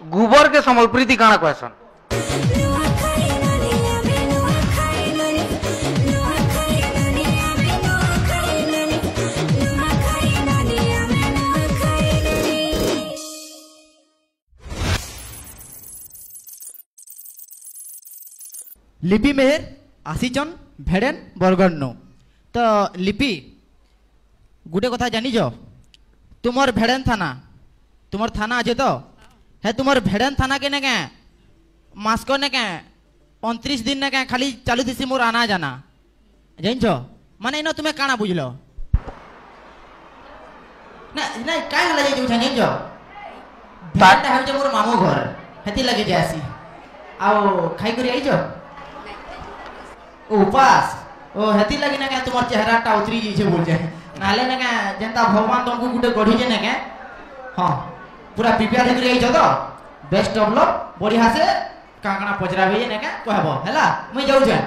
गोबर के संबलपुरी थी काना कहसन लिपि मेहर आसीचन भेड़ेन बरगढ़ तो लिपि गुटे कथा जानी तुमर भेड़ेन थाना तुमर थाना अच्छे तो है तुमर भेड़ेन थाना के ने मास्को ने 29 दिन ने खाली चालू थी मोर आना जाना जान माने इन तुम्हें काना बुझल ना ना काय हला जाई जान भेड़टा हम मोर मामू घर हेती लगे जासी आओ खाई करी आइज उपास ओ हेती लगी ना तुमर चेहराटा उतरी जाइछे बोल जाए नाले ना जेंता भगवान तुमको गुटे गढ़ी जे ना हां पूरा प्रिपेयर होकर आइछ तो बेस्ट ऑफ लक बढ़िया से काकना पचराबे ना कहबो हैला मुई जाउ जे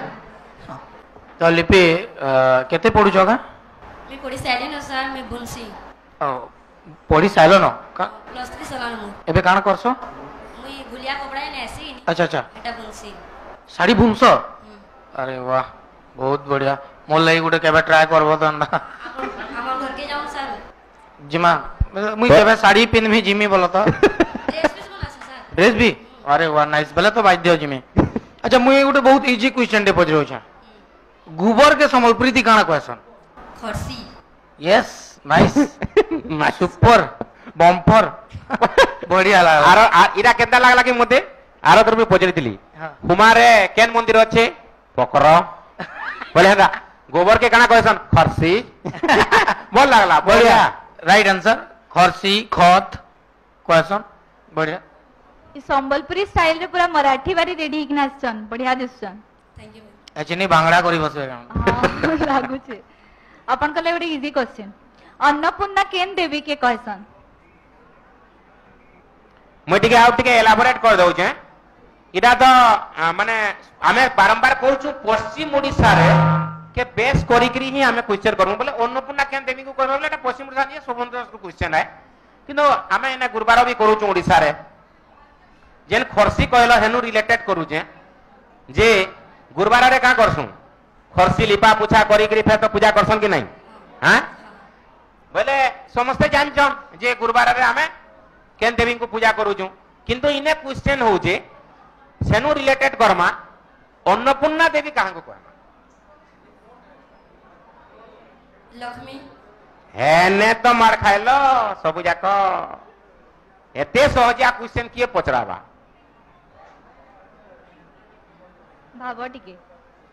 तो लिपि केते पढु जगा मैं पढ़ी साइले न सर मैं बुनसी पढी साइलो न प्लस 3 सलान मु एबे काना करसो मुई गुलिया कपड़ा ने ऐसी अच्छा अच्छा एटा बुनसी साड़ी बुनसो अरे वाह बहुत बढ़िया मोर लई गुटे केबे ट्राई करबो त ना हमर घर के जाऊ सर जिमा मुई केबे साड़ी पिनमी जिमी बोलो तो ड्रेस भी बना सर ड्रेस भी अरे वाह नाइस भले तो बाध्य जिमी अच्छा मुई गुटे बहुत इजी क्वेश्चन दे पजरो छ गोबर के संबलपुरी थी काना कहसन खरसी यस नाइस सुपर बम्पर बढ़िया लागला आरो इरा केंदा लागला कि मते आरो तर भी पजरितली हुमारे केन मंदिर अच्छे पकर बोले ना गोबर के काना कहसन खरसी बोल लागला बढ़िया राइट आंसर खरसी खत कहसन बढ़िया ई संबलपुरी स्टाइल रे पूरा मराठी बारी रेडी हिक नाचन बढ़िया दिसन थैंक यू एचनी बांगड़ा करी बसबे हां लागु छे अपन कले बड़ी इजी क्वेश्चन अन्नपूर्णा केन देवी के कहसन मैं टिके आउ टिके एलाबोरेट कर दउ छे इदा तो माने हमें बारंबार कहूछु पश्चिम ओडिसा रे के बेस करी करी ही हमें क्वेश्चन करू बोले अन्नपूर्णा केन देवी को कहबो बोले पश्चिम ओडिसा नहीं स्वतंत्र क्वेश्चन है किंतु हमें एना गुरुवार भी करूछु ओडिसा रे जेन खरसी कहलो हेनु रिलेटेड करू जे गुरुवार रे का करसु खरसी लिपा पूछा करी करी फेर तो पूजा करसन कि नहीं हां बोले समस्त जान छन जे गुरुवार रे हमें केन देवी को पूजा करू छु किंतु इने क्वेश्चन हो जे सेनु रिलेटेड करमा अन्नपूर्णा देवी कहां को कहमा लक्ष्मी हेने तो मार खाइलो सब जाको एते सहजिया क्वेश्चन किए पचराबा भाबो टिके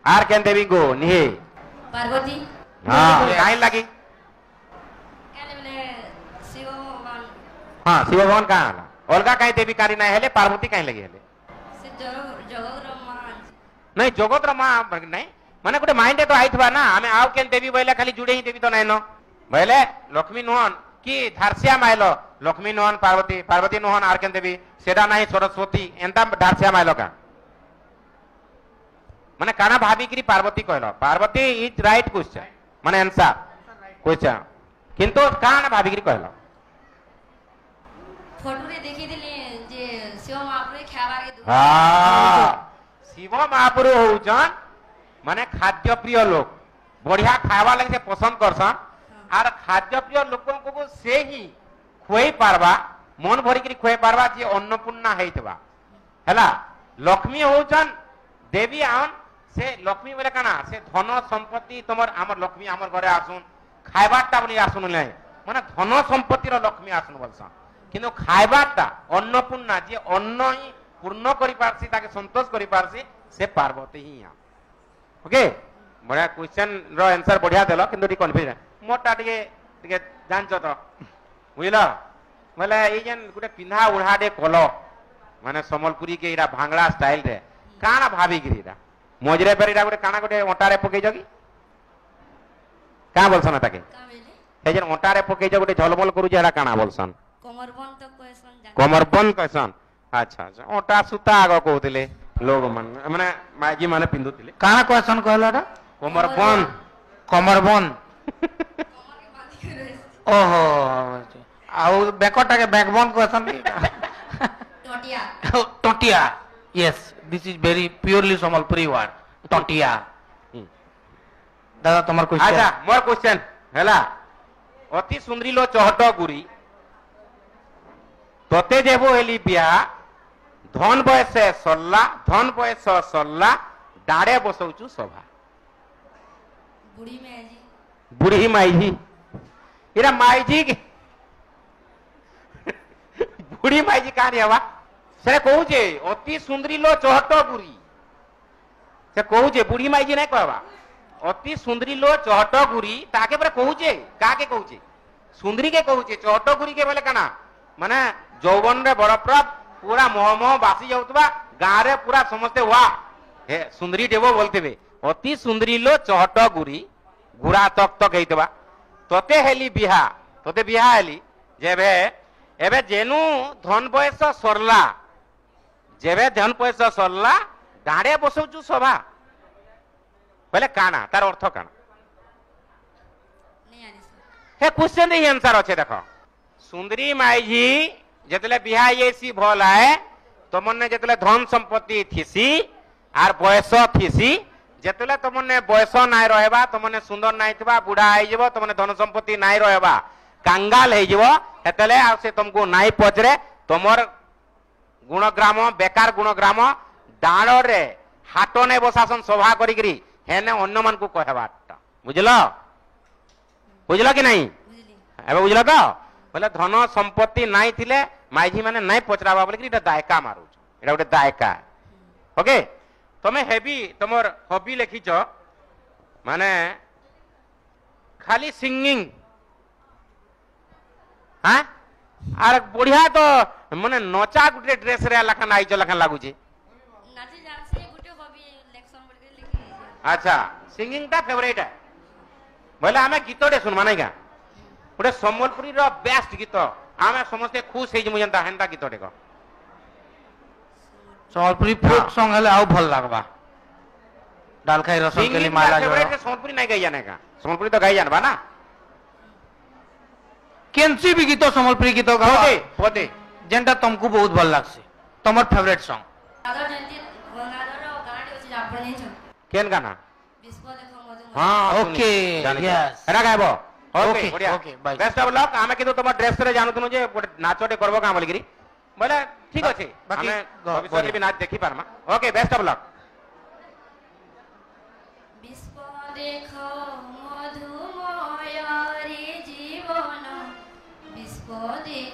आर केन देवी गो निहे पार्वती हां काई लागी केले बोले शिव भगवान हां शिव भगवान का आला अलगा काई देवी कारी नाही हेले पार्वती काई लगी हेले से जगत मान नहीं जगत रमा नहीं माने गोटे माइंड तो आइथबा ना हमें आउ केन देवी बोले खाली जुड़े ही देवी तो नहीं न बोले लक्ष्मी नोहन कि धारसिया माइलो लक्ष्मी नोहन पार्वती पार्वती नोहन आर केन देवी सेदा नहीं सरस्वती एंता धारसिया माइलो का माने काना भाभी करी पार्वती कहलो पार्वती इज राइट क्वेश्चन माने आंसर क्वेश्चन किंतु काना भाभी करी कहलो फोटो रे देखि दिले जे शिव महापुर खावा के हां शिव महापुर होउछन माने खाद्य प्रिय लोग बढ़िया खावा लगे से पसंद करसन आर खाद्य प्रिय लोगों को से ही खुई पारबा मन भरी करी खुई पारबा जे अन्नपूर्णा हेइतबा हैला लक्ष्मी होउछन देवी आन से लक्ष्मी बोले काना से धन संपत्ति तमर हमर लक्ष्मी हमर घरे आसुन खाइबाटा बनी आसुन नै माने धन संपत्ति रो लक्ष्मी आसुन बोलसन किंतु खाइबाटा अन्नपूर्णा जे अन्न ही पूर्ण करि पारसी ताके संतोष करि पारसी से पार्वती ही आ ओके बढ़िया क्वेश्चन रो आंसर बढ़िया देलो किंतु टी कन्फ्यूजन मोटा टिके जानछो तो बुझलो बोले ए जेन गुटे पिन्हा उढ़ा दे कलो माने समलपुरी के इरा भांगड़ा स्टाइल रे काना भाभी गिरीरा मोजरे पेरीरा गुटे काना गुटे ओटारे पकई जगी का बोलसन ताके का बेले हे जेन ओटारे पकई ज गुटे झलमल करू जेड़ा काना बोलसन कमरबन तो क्वेश्चन जान कमरबन कहसन अच्छा अच्छा ओटा सुता आगो कहतिले लोग माने माजी माने पिंदुतिले काना क्वेश्चन कहलाटा कमरबन कमरबन ओहो आउ बेकटा के बैकबोन क्वेश्चन टोटी Tantia Tantia yes this is very purely Sambalpuri word Tantia दादा तुम्हार अच्छा क्वेश्चन मोर क्वेश्चन हैला अति सुंदरी लो चहट गुरी तोते जेबो हेली बिया धन बयस सरला दाड़े बसौचु सभा बुढ़ी में जी बुढ़ी माईजी इरा माईजी के बुढ़ी माईजी कहानी हवा से कहूचे अति सुंदरी लो चहट गुरी से कहूचे बुढ़ी माईजी नहीं कहवा अति सुंदरी लो चहट गुरी ताके पर कहूचे काके कहूचे सुंदरी के कहूचे चहट गुरी के बोले काना माने जौवन रे बरफरा पूरा मोह मोह बासी जाउतबा गाँ रे पूरा समझते हुआ हे सुंदरी देवो बोलते बे अति सुंदरी लो चहट गुरी गुड़ा तक तक हेतबा तोते हेली बिहा तोते बिहा हेली जेबे एबे जेनु धन बयस सरला जेबे धन बयस सरला डाड़े बसौचु सभा बोले काना तार अर्थ काना नहीं आनी सर हे क्वेश्चन रे आंसर अच्छे देखो सुंदरी माईजी जेतले बिहा येसी भल आए तमने जेतले धन संपत्ति थिसी आर बयस थिसी जेतले तमने बयस नाय रहबा तमने सुंदर नाय थिबा बुढ़ा आइ जेबो तमने धन संपत्ति नाय रहबा कांगाल हे जेबो हेतले आ से तुमको नाय पचरे तमर गुणग्राम बेकार गुणग्राम दाड़ रे हाटो ने बसासन सभा करिकरी हेने अन्य मान को कहबाटा बुझलो बुझलो कि नहीं बुझली एबे बुझलो तो बोले धन संपत्ति नाई थिले माइझी माने नाई पचराबा बोले कि इटा दायका मारुछ एटा गोटे दायका ओके तमे हेबी तमर हॉबी लिखिछ माने खाली सिंगिंग हां आर बढ़िया तो माने नचा गुटे ड्रेस रे लखन आइछ लखन लागुची नाची जान से गुटे हॉबी इलेक्शन बोल के लिखी अच्छा सिंगिंग टा फेवरेट है बोले आमे गीतडे सुनमा नहीं का गोटे सम्बलपुरी रो बेस्ट गीत आमे समस्ते खुश हे जमु जनता हेंता गीतडे को संबलपुरी फोक सॉन्ग हेले आउ भल लागबा डालखाई रसम के लिए माला जोड़ो फेवरेट सम्बलपुरी नहीं गाई जाने का सम्बलपुरी तो गाई जानबा ना केनसी भी गीत संबलपुरी गीत गाओ पोदे पोदे जेंटा तुमको बहुत भल लागसे तमर फेवरेट सॉन्ग दादा जयंती गंगाधर गाड़ी होची आपण नहीं छ केन गाना विश्व देखो मधु हां ओके, yes. एरा गायबो ओके Okay, बढ़िया okay, bye. Best of luck आमे कितो तमर ड्रेस रे जानू तुनु जे गोटे नाचोटे करबो का बोलगिरी बोले ठीक अछि बाकी हमें भविष्य बढ़िया। भी नाच देखि पारमा ओके बेस्ट ऑफ लक विश्व देखो मधुमय रे जीवन विश्व देखो